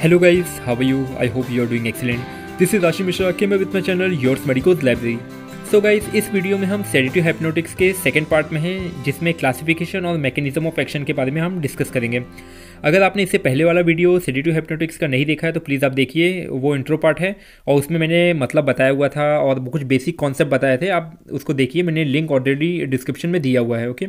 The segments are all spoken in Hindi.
Hello guys, how are you? I hope you are doing excellent. This is Ashi Mishra, came with my channel Yours Medico's Library. So guys, इस वीडियो में हम सेडेटिव हाइप्नोटिक्स के सेकंड पार्ट में हैं, जिसमें क्लासिफिकेशन और मैकेनिज्म ऑफ एक्शन के बारे में हम डिस्कस करेंगे। अगर आपने इससे पहले वाला वीडियो सेडेटिव हाइप्नोटिक्स का नहीं देखा है तो प्लीज़ आप देखिए, वो इंट्रो पार्ट है और उसमें मैंने मतलब बताया हुआ था और कुछ बेसिक कॉन्सेप्ट बताए थे। आप उसको देखिए, मैंने लिंक ऑलरेडी डिस्क्रिप्शन में दिया हुआ है। ओके,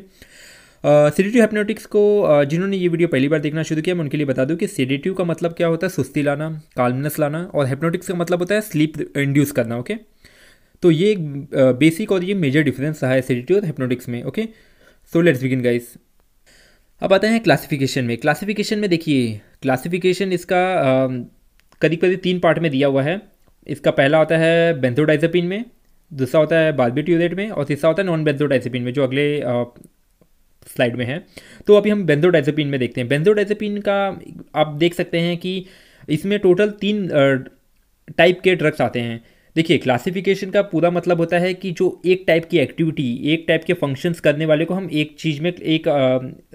सेडेटिव हाइप्नोटिक्स को जिन्होंने ये वीडियो पहली बार देखना शुरू किया, मैं उनके लिए बता दूं कि सेडेटिव का मतलब क्या होता है, सुस्ती लाना, काल्मनेस लाना, और हाइप्नोटिक्स का मतलब होता है स्लीप इंड्यूस करना। ओके, तो ये एक बेसिक और ये मेजर डिफरेंस रहा है सेडेटिव और हाइप्नोटिक्स में। Okay, so let's begin guys. अब आते हैं क्लासिफिकेशन में। क्लासिफिकेशन में देखिए, क्लासिफिकेशन इसका करीब करीब 3 पार्ट में दिया हुआ है। इसका पहला होता है बेंजोडाइजेपिन में, दूसरा होता है बार्बिट्यूरेट में, और तीसरा होता है नॉन बेंजोडाइजेपिन में, जो अगले स्लाइड में है। तो अभी हम बेंजोडाइजेपिन में देखते हैं। बेंजोडाइजेपिन का आप देख सकते हैं कि इसमें टोटल 3 टाइप के ड्रग्स आते हैं। देखिए, क्लासिफिकेशन का पूरा मतलब होता है कि जो एक टाइप की एक्टिविटी, एक टाइप के फंक्शंस करने वाले को हम एक चीज़ में, एक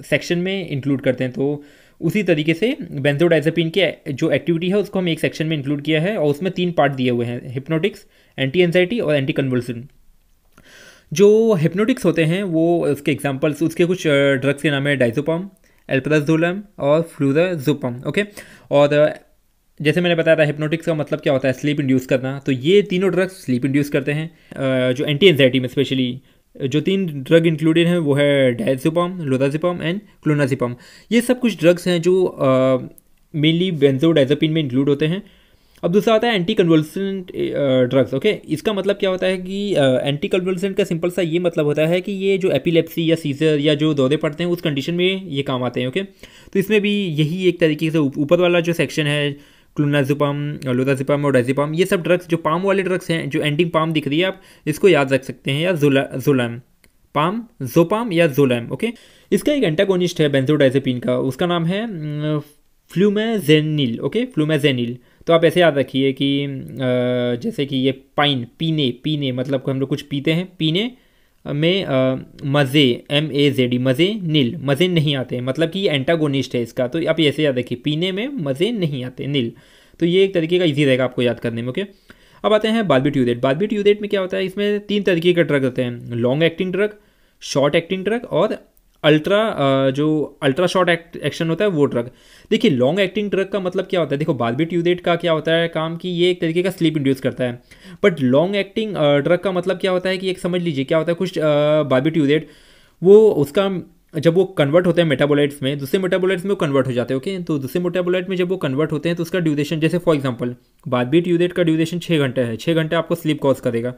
सेक्शन में इंक्लूड करते हैं। तो उसी तरीके से बेंजोडाइजेपिन के जो एक्टिविटी है उसको हम एक सेक्शन में इंक्लूड किया है, और उसमें 3 पार्ट दिए हुए हैं, हिप्नोटिक्स, एंटी एंजाइटी और एंटी कन्वल्सन। जो हिप्नोटिक्स होते हैं वो उसके एग्जांपल्स, उसके कुछ ड्रग्स के नाम है डाइज़ोपाम, एल्प्राज़ोलम और फ्लूराज़ोपम। ओके, और जैसे मैंने बताया था, हिप्नोटिक्स का मतलब क्या होता है, स्लीप इंड्यूस करना। तो ये तीनों ड्रग्स स्लीप इंड्यूस करते हैं। जो एंटी एंजाइटी में स्पेशली जो 3 ड्रग इंक्लूडेड हैं वो है डाइज़ोपाम, लोराज़ेपाम एंड क्लोनाज़ेपाम। ये सब कुछ ड्रग्स हैं जो मेनली बेंजोडाइजेपिन में इंक्लूड होते हैं। अब दूसरा आता है एंटी कन्वल्सेंट ड्रग्स। ओके, इसका मतलब क्या होता है कि एंटी कन्वल्सेंट का सिंपल सा ये मतलब होता है कि ये जो एपिलेप्सी या सीजर या जो दौरे पड़ते हैं उस कंडीशन में ये काम आते हैं। ओके, तो इसमें भी यही एक तरीके से ऊपर वाला जो सेक्शन है, क्लोनाज़ेपाम, लोराज़ेपाम और डाइज़ोपाम, ये सब ड्रग्स जो पाम वाले ड्रग्स हैं, जो एंडिंग पाम दिख रही है, आप इसको याद रख सकते हैं, या जोलैम, पाम, जोपाम या जोलैम। ओके, इसका एक एंटागोनिस्ट है बेंजोडाइजेपिन का, उसका नाम है फ्लूमेजेनिल। ओके, फ्लूमेजेनिल। तो आप ऐसे याद रखिए कि जैसे कि ये पाइन, पीने मतलब हम लोग कुछ पीते हैं, पीने में मज़े, MAZE, मज़े नील, मज़े नहीं आते, मतलब कि ये एंटागोनिस्ट है इसका। तो आप ऐसे याद रखिए, पीने में मज़े नहीं आते, नील। तो ये एक तरीके का इजी रहेगा आपको याद करने में। ओके, अब आते हैं बार्बिट्यूरेट। बार्बिट्यूरेट में क्या होता है, इसमें 3 तरीके के ड्रग होते हैं, long acting drug, short acting drug और जो अल्ट्रा शॉर्ट एक्शन होता है वो ड्रग। देखिए, लॉन्ग एक्टिंग ड्रग का मतलब क्या होता है, देखो बार्बिट्यूरेट का क्या होता है काम, कि ये एक तरीके का स्लीप इंड्यूस करता है। बट लॉन्ग एक्टिंग ड्रग का मतलब क्या होता है कि एक समझ लीजिए क्या होता है, कुछ बार्बिट्यूरेट वो उसका जब वो कन्वर्ट होते हैं मेटाबोलाइट्स में, दूसरे मेटाबोलाइट्स में वो कन्वर्ट हो जाते हैं। ओके, तो दूसरे मेटाबोलाइट में जब वो कन्वर्ट होते हैं तो उसका ड्यूरेशन, जैसे फॉर एग्जांपल बार्बिट्यूरेट का ड्यूरेशन 6 घंटे है, 6 घंटे आपको स्लीप कॉज करेगा।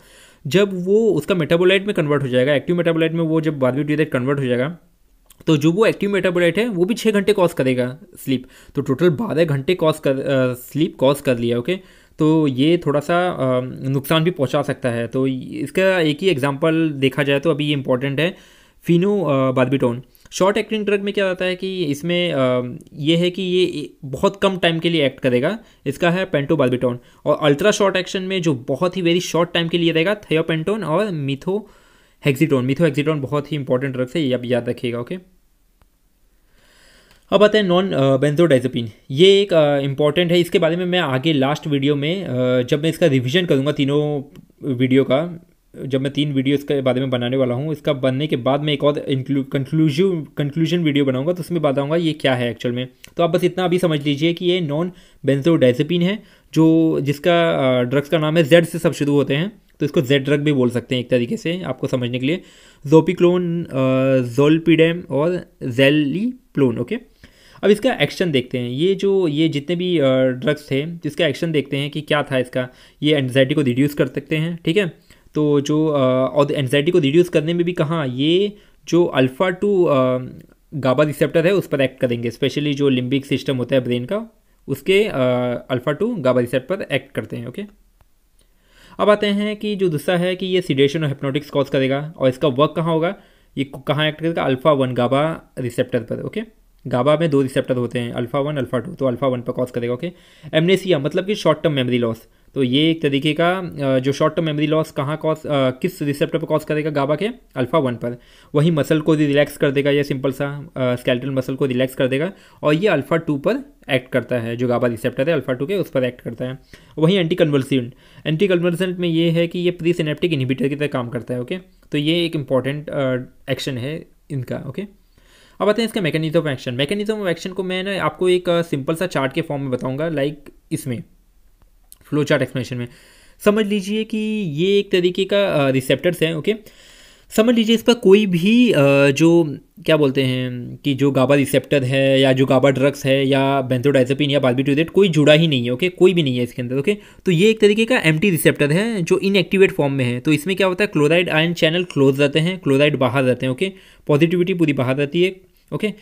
जब वो उसका मेटाबोलाइट में कन्वर्ट हो जाएगा, एक्टिव मेटाबोलाइट में वो जब बार्बिट्यूरेट कन्वर्ट हो जाएगा, तो जो वो एक्टिव मेटाबोलाइट है वो भी 6 घंटे कॉज करेगा स्लीप। तो टोटल 12 घंटे स्लीप कॉज कर लिया। ओके, तो ये थोड़ा सा नुकसान भी पहुंचा सकता है। तो इसका एक ही एग्जांपल देखा जाए तो अभी ये इंपॉर्टेंट है, फिनोबार्बिटोन। शॉर्ट एक्टिंग ड्रग में क्या होता है कि इसमें ये है कि ये बहुत कम टाइम के लिए एक्ट करेगा, इसका है पेंटोबार्बिटोन। और अल्ट्रा शॉर्ट एक्शन में जो बहुत ही वेरी शॉर्ट टाइम के लिए रहेगा, थियोपेंटोन और मिथोहेक्सिटोन बहुत ही इंपॉर्टेंट ड्रग्स है, ये आप याद रखिएगा। ओके, अब आते हैं नॉन बेंजोडाइजेपिन। ये एक इंपॉर्टेंट है, इसके बारे में मैं आगे लास्ट वीडियो में जब मैं इसका रिवीजन करूँगा तीनों वीडियो का, जब मैं 3 वीडियो इसके बारे में बनाने वाला हूँ, इसका बनने के बाद मैं एक और कंक्लूजन वीडियो बनाऊंगा, तो उसमें बताऊंगा ये क्या है एक्चुअल में। तो आप बस इतना अभी समझ लीजिए कि ये नॉन बेंजोडाइजेपिन है, जो जिसका ड्रग्स का नाम है Z से सब शुरू होते हैं, तो इसको Z ड्रग भी बोल सकते हैं एक तरीके से आपको समझने के लिए। जोपिक्लोन, जोलपीडेम और जेलिप्लोन। ओके, अब इसका एक्शन देखते हैं। ये जितने भी ड्रग्स थे जिसका एक्शन देखते हैं कि क्या था इसका। ये एंजाइटी को रिड्यूस कर सकते हैं, ठीक है। तो जो और एंजाइटी को रिड्यूस करने में भी कहाँ, ये जो अल्फा 2 गाबा रिसेप्टर है उस पर एक्ट करेंगे, स्पेशली जो लिम्बिक सिस्टम होता है ब्रेन का, उसके अल्फा 2 गाबा रिसेप्टर पर एक्ट करते हैं। ओके, अब आते हैं कि जो दूसरा है कि ये सिडेशन और हिप्नोटिक्स कॉज करेगा, और इसका वर्क कहाँ होगा, ये कहाँ एक्ट करेगा, अल्फा 1 गाबा रिसेप्टर पर। ओके, गाबा में 2 रिसेप्टर होते हैं, अल्फा 1 अल्फा 2, तो अल्फा 1 पर कॉज करेगा। ओके, एमनेसिया मतलब कि शॉर्ट टर्म मेमोरी लॉस, तो ये एक तरीके का जो शॉर्ट टर्म मेमोरी लॉस कहाँ कॉज किस रिसेप्टर पर कॉज करेगा, गाबा के अल्फा 1 पर। वही मसल को रिलैक्स कर देगा, ये सिंपल सा स्केलेटल मसल को रिलैक्स कर देगा, और ये अल्फा 2 पर एक्ट करता है, जो गाबा रिसेप्टर है अल्फा 2 के उस पर एक्ट करता है। वहीं एंटी कन्वर्सेंट में ये है कि ये प्री सिनेप्टिक इनहिबिटर की तरह काम करता है। ओके, तो ये एक इंपॉर्टेंट एक्शन है इनका। ओके, अब आते हैं इसका mechanism of action. Mechanism of action को मैं ना आपको एक सिंपल सा चार्ट के फॉर्म में बताऊंगा, लाइक इसमें फ्लो चार्ट एक्सप्लेनेशन में। समझ लीजिए कि ये एक तरीके का रिसेप्टर्स हैं। ओके, समझ लीजिए इस पर कोई भी जो क्या बोलते हैं कि जो गाबा रिसेप्टर है या जो गाबा ड्रग्स है या बेंजोडाइजेपिन या बार्बिट्यूरेट कोई जुड़ा ही नहीं है। ओके, कोई भी नहीं है इसके अंदर। ओके, तो ये एक तरीके का एम्प्टी रिसेप्टर है जो इनएक्टिवेट फॉर्म में है। तो इसमें क्या होता है, क्लोराइड आयन चैनल क्लोज रहते हैं, क्लोराइड बाहर रहते हैं। ओके, पॉजिटिविटी पूरी बाहर रहती है। ओके,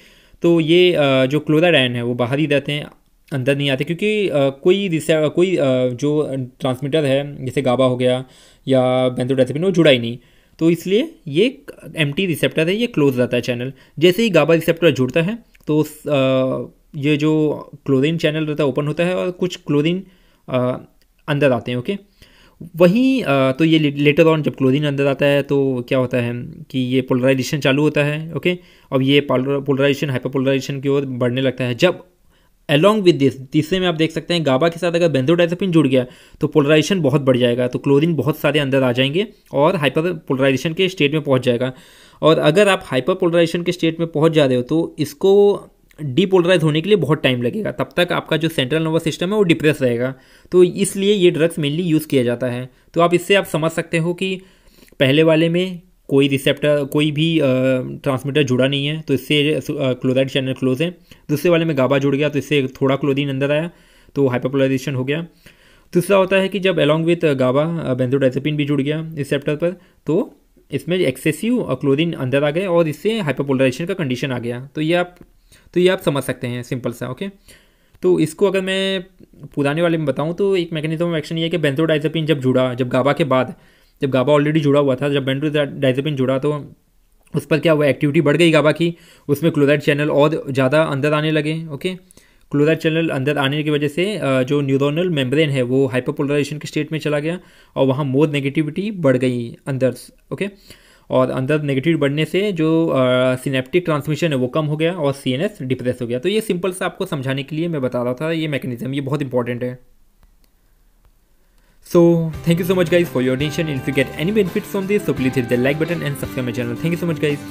तो ये जो क्लोराइड आयन है वो बाहर ही रहते हैं, अंदर नहीं आते, क्योंकि कोई जो ट्रांसमीटर है जैसे गाबा हो गया या बेंजोडाइजेपिन वो जुड़ा ही नहीं, तो इसलिए ये एम्प्टी रिसेप्टर है, ये क्लोज रहता है चैनल। जैसे ही गाबा रिसेप्टर जुड़ता है तो ये जो क्लोरीन चैनल रहता है ओपन होता है और कुछ क्लोरीन अंदर आते हैं। ओके, वहीं तो ये लेटर ऑन जब क्लोरीन अंदर आता है तो क्या होता है कि ये पोलराइजेशन चालू होता है। ओके, अब ये पोलराइजेशन हाइपरपोलराइजेशन की ओर बढ़ने लगता है। जब अलॉन्ग विद दिस तीसरे में आप देख सकते हैं गाबा के साथ अगर बेंजोडाइजेपिन जुड़ गया तो पोलराइजेशन बहुत बढ़ जाएगा, तो क्लोरीन बहुत सारे अंदर आ जाएंगे और हाइपर पोलराइजेशन के स्टेट में पहुंच जाएगा। और अगर आप हाइपर पोलराइजेशन के स्टेट में पहुंच जा रहे हो तो इसको डीपोलराइज होने के लिए बहुत टाइम लगेगा, तब तक आपका जो सेंट्रल नर्वस सिस्टम है वो डिप्रेस रहेगा। तो इसलिए ये ड्रग्स मेनली यूज़ किया जाता है। तो आप इससे आप समझ सकते हो कि पहले वाले में कोई रिसेप्टर कोई भी ट्रांसमीटर जुड़ा नहीं है, तो इससे क्लोराइड चैनल क्लोज है। दूसरे वाले में गाबा जुड़ गया तो इससे थोड़ा क्लोरीन अंदर आया तो हाइपरपोलराइजेशन हो गया। दूसरा होता है कि जब अलॉन्ग विथ गाबा बेंजोडाइजेपिन भी जुड़ गया रिसेप्टर पर तो इसमें एक्सेसिव क्लोरीन अंदर आ गए और इससे हाइपरपोलराइजेशन का कंडीशन आ गया। तो ये आप समझ सकते हैं सिंपल सा। ओके, तो इसको अगर मैं पुराने वाले में बताऊँ तो एक मैकेनिज्म ऑफ एक्शन ये है कि बेंजोडाइजेपिन जब गाबा के बाद, जब गाबा ऑलरेडी जुड़ा हुआ था, जब बेंजोडाइजेपिन जुड़ा तो उस पर क्या हुआ, एक्टिविटी बढ़ गई गाबा की, उसमें क्लोराइड चैनल और ज़्यादा अंदर आने लगे। ओके, क्लोराइड चैनल अंदर आने की वजह से जो न्यूरोनल मेम्ब्रेन है वो हाइपरपोलराइजेशन के स्टेट में चला गया और वहाँ मोर नेगेटिविटी बढ़ गई अंदर। ओके, और अंदर नेगेटिव बढ़ने से जो सिनेप्टिक ट्रांसमिशन है वो कम हो गया और सीएनएस डिप्रेस हो गया। तो ये सिंपल सा आपको समझाने के लिए मैं बता रहा था, ये मैकेनिज्म ये बहुत इंपॉर्टेंट है। So thank you so much guys for your attention. If you get any benefits from this, so please hit the like button and subscribe my channel. Thank you so much guys.